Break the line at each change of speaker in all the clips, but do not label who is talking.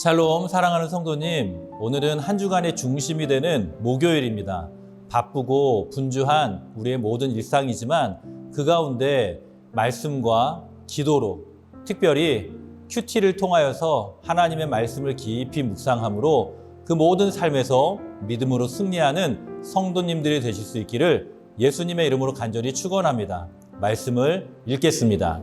샬롬 사랑하는 성도님, 오늘은 한 주간의 중심이 되는 목요일입니다. 바쁘고 분주한 우리의 모든 일상이지만 그 가운데 말씀과 기도로 특별히 큐티를 통하여서 하나님의 말씀을 깊이 묵상함으로 그 모든 삶에서 믿음으로 승리하는 성도님들이 되실 수 있기를 예수님의 이름으로 간절히 축원합니다. 말씀을 읽겠습니다.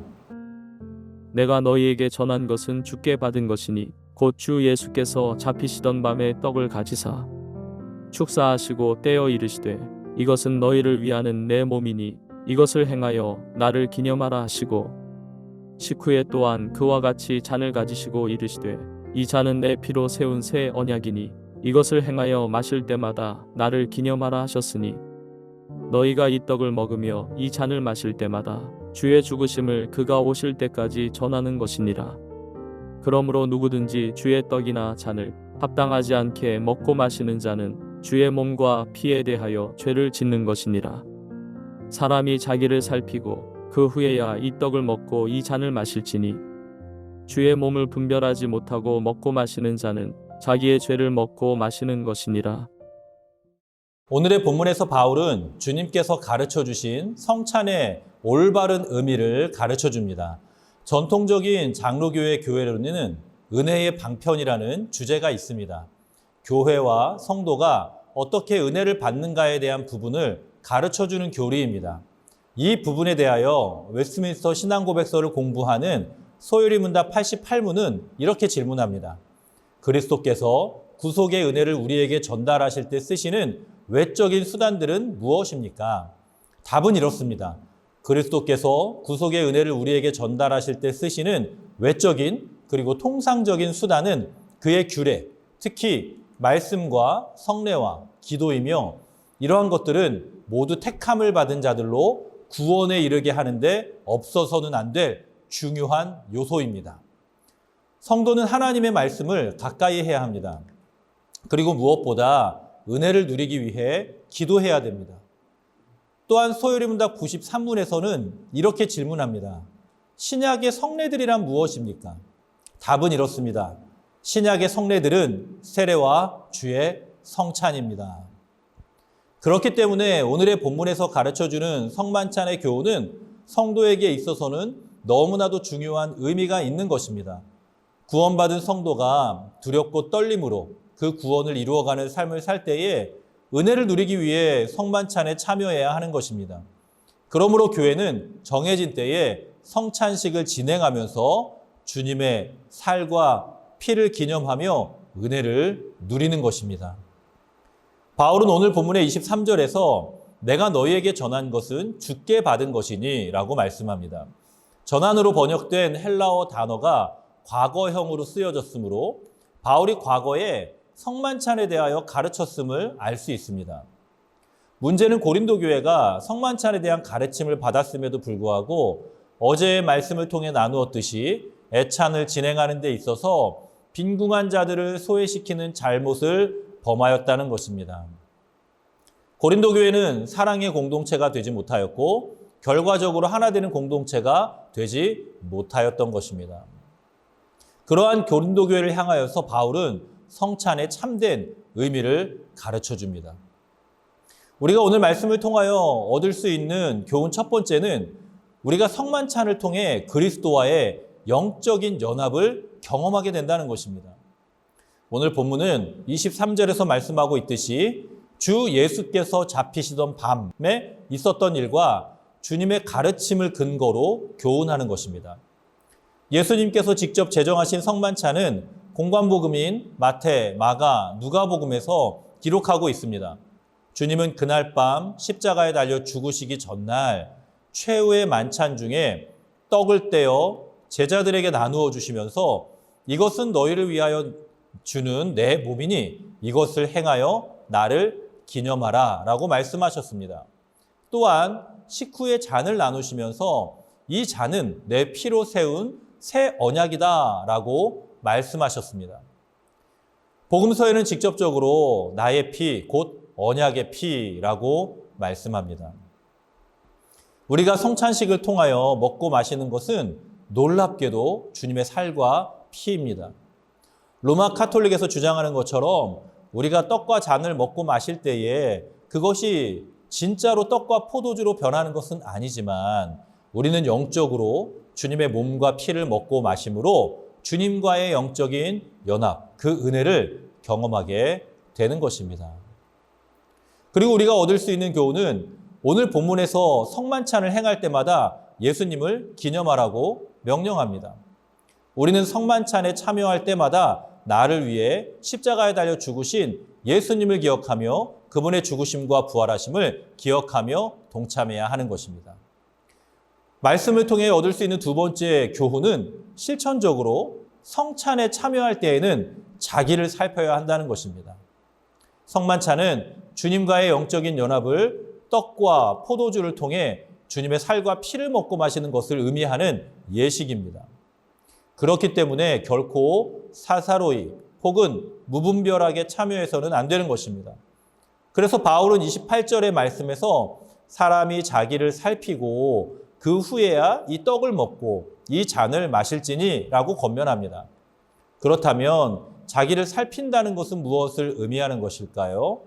내가 너희에게 전한 것은 주께 받은 것이니 곧 주 예수께서 잡히시던 밤에 떡을 가지사 축사하시고 떼어 이르시되 이것은 너희를 위하는 내 몸이니 이것을 행하여 나를 기념하라 하시고 식후에 또한 그와 같이 잔을 가지시고 이르시되 이 잔은 내 피로 세운 새 언약이니 이것을 행하여 마실 때마다 나를 기념하라 하셨으니 너희가 이 떡을 먹으며 이 잔을 마실 때마다 주의 죽으심을 그가 오실 때까지 전하는 것이니라. 그러므로 누구든지 주의 떡이나 잔을 합당하지 않게 먹고 마시는 자는 주의 몸과 피에 대하여 죄를 짓는 것이니라. 사람이 자기를 살피고 그 후에야 이 떡을 먹고 이 잔을 마실지니 주의 몸을 분별하지 못하고 먹고 마시는 자는 자기의 죄를 먹고 마시는 것이니라.
오늘의 본문에서 바울은 주님께서 가르쳐 주신 성찬의 올바른 의미를 가르쳐 줍니다. 전통적인 장로교회 교회론에는 은혜의 방편이라는 주제가 있습니다. 교회와 성도가 어떻게 은혜를 받는가에 대한 부분을 가르쳐 주는 교리입니다. 이 부분에 대하여 웨스트민스터 신앙고백서를 공부하는 소요리 문답 88문은 이렇게 질문합니다. 그리스도께서 구속의 은혜를 우리에게 전달하실 때 쓰시는 외적인 수단들은 무엇입니까? 답은 이렇습니다. 그리스도께서 구속의 은혜를 우리에게 전달하실 때 쓰시는 외적인 그리고 통상적인 수단은 그의 규례, 특히 말씀과 성례와 기도이며 이러한 것들은 모두 택함을 받은 자들로 구원에 이르게 하는데 없어서는 안 될 중요한 요소입니다. 성도는 하나님의 말씀을 가까이 해야 합니다. 그리고 무엇보다 은혜를 누리기 위해 기도해야 됩니다. 또한 소요리 문답 93문에서는 이렇게 질문합니다. 신약의 성례들이란 무엇입니까? 답은 이렇습니다. 신약의 성례들은 세례와 주의 성찬입니다. 그렇기 때문에 오늘의 본문에서 가르쳐주는 성만찬의 교훈은 성도에게 있어서는 너무나도 중요한 의미가 있는 것입니다. 구원받은 성도가 두렵고 떨림으로 그 구원을 이루어가는 삶을 살 때에 은혜를 누리기 위해 성만찬에 참여해야 하는 것입니다. 그러므로 교회는 정해진 때에 성찬식을 진행하면서 주님의 살과 피를 기념하며 은혜를 누리는 것입니다. 바울은 오늘 본문의 23절에서 내가 너희에게 전한 것은 주께 받은 것이니 라고 말씀합니다. 전한으로 번역된 헬라어 단어가 과거형으로 쓰여졌으므로 바울이 과거에 성만찬에 대하여 가르쳤음을 알 수 있습니다. 문제는 고린도 교회가 성만찬에 대한 가르침을 받았음에도 불구하고 어제의 말씀을 통해 나누었듯이 애찬을 진행하는 데 있어서 빈궁한 자들을 소외시키는 잘못을 범하였다는 것입니다. 고린도 교회는 사랑의 공동체가 되지 못하였고 결과적으로 하나 되는 공동체가 되지 못하였던 것입니다. 그러한 고린도 교회를 향하여서 바울은 성찬의 참된 의미를 가르쳐 줍니다. 우리가 오늘 말씀을 통하여 얻을 수 있는 교훈 첫 번째는 우리가 성만찬을 통해 그리스도와의 영적인 연합을 경험하게 된다는 것입니다. 오늘 본문은 23절에서 말씀하고 있듯이 주 예수께서 잡히시던 밤에 있었던 일과 주님의 가르침을 근거로 교훈하는 것입니다. 예수님께서 직접 제정하신 성만찬은 공관복음인 마태, 마가, 누가복음에서 기록하고 있습니다. 주님은 그날 밤 십자가에 달려 죽으시기 전날 최후의 만찬 중에 떡을 떼어 제자들에게 나누어 주시면서 이것은 너희를 위하여 주는 내 몸이니 이것을 행하여 나를 기념하라 라고 말씀하셨습니다. 또한 식후에 잔을 나누시면서 이 잔은 내 피로 세운 새 언약이다 라고 말씀하셨습니다. 복음서에는 직접적으로 나의 피, 곧 언약의 피라고 말씀합니다. 우리가 성찬식을 통하여 먹고 마시는 것은 놀랍게도 주님의 살과 피입니다. 로마 카톨릭에서 주장하는 것처럼 우리가 떡과 잔을 먹고 마실 때에 그것이 진짜로 떡과 포도주로 변하는 것은 아니지만 우리는 영적으로 주님의 몸과 피를 먹고 마심으로 주님과의 영적인 연합, 그 은혜를 경험하게 되는 것입니다. 그리고 우리가 얻을 수 있는 교훈은 오늘 본문에서 성만찬을 행할 때마다 예수님을 기념하라고 명령합니다. 우리는 성만찬에 참여할 때마다 나를 위해 십자가에 달려 죽으신 예수님을 기억하며 그분의 죽으심과 부활하심을 기억하며 동참해야 하는 것입니다. 말씀을 통해 얻을 수 있는 두 번째 교훈은 실천적으로 성찬에 참여할 때에는 자기를 살펴야 한다는 것입니다. 성만찬은 주님과의 영적인 연합을 떡과 포도주를 통해 주님의 살과 피를 먹고 마시는 것을 의미하는 예식입니다. 그렇기 때문에 결코 사사로이 혹은 무분별하게 참여해서는 안 되는 것입니다. 그래서 바울은 28절의 말씀에서 사람이 자기를 살피고 그 후에야 이 떡을 먹고 이 잔을 마실지니 라고 권면합니다. 그렇다면 자기를 살핀다는 것은 무엇을 의미하는 것일까요?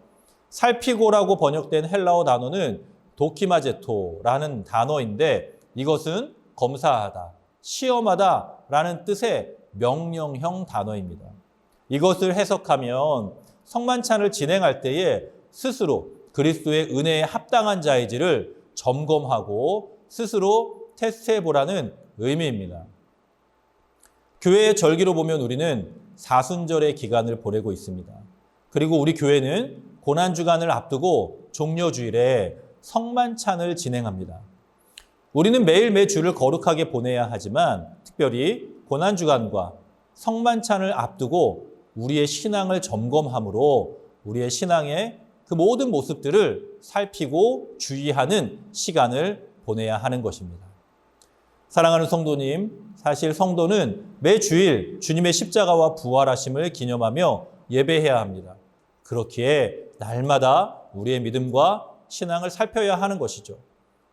살피고라고 번역된 헬라어 단어는 도키마제토라는 단어인데 이것은 검사하다, 시험하다 라는 뜻의 명령형 단어입니다. 이것을 해석하면 성만찬을 진행할 때에 스스로 그리스도의 은혜에 합당한 자인지를 점검하고 스스로 테스트해보라는 의미입니다. 교회의 절기로 보면 우리는 사순절의 기간을 보내고 있습니다. 그리고 우리 교회는 고난주간을 앞두고 종려주일에 성만찬을 진행합니다. 우리는 매일 매주를 거룩하게 보내야 하지만 특별히 고난주간과 성만찬을 앞두고 우리의 신앙을 점검함으로 우리의 신앙의 그 모든 모습들을 살피고 주의하는 시간을 보내야 하는 것입니다. 사랑하는 성도님, 사실 성도는 매주일 주님의 십자가와 부활하심을 기념하며 예배해야 합니다. 그렇기에 날마다 우리의 믿음과 신앙을 살펴야 하는 것이죠.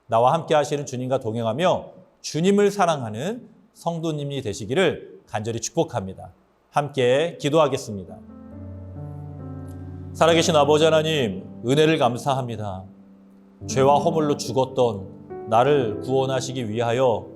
나와 함께 하시는 주님과 동행하며 주님을 사랑하는 성도님이 되시기를 간절히 축복합니다. 함께 기도하겠습니다. 살아계신 아버지 하나님, 은혜를 감사합니다. 죄와 허물로 죽었던 나를 구원하시기 위하여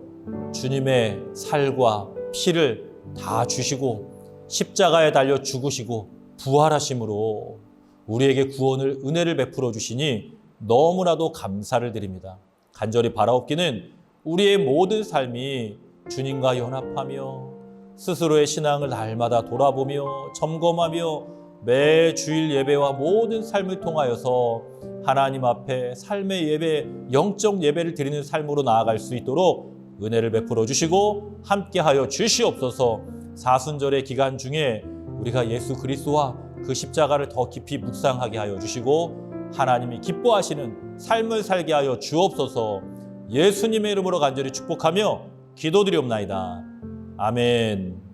주님의 살과 피를 다 주시고 십자가에 달려 죽으시고 부활하심으로 우리에게 구원을 은혜를 베풀어 주시니 너무나도 감사를 드립니다. 간절히 바라옵기는 우리의 모든 삶이 주님과 연합하며 스스로의 신앙을 날마다 돌아보며 점검하며 매 주일 예배와 모든 삶을 통하여서 하나님 앞에 삶의 예배, 영적 예배를 드리는 삶으로 나아갈 수 있도록 은혜를 베풀어 주시고 함께하여 주시옵소서. 사순절의 기간 중에 우리가 예수 그리스도와 그 십자가를 더 깊이 묵상하게 하여 주시고 하나님이 기뻐하시는 삶을 살게 하여 주옵소서. 예수님의 이름으로 간절히 축복하며 기도드리옵나이다. 아멘.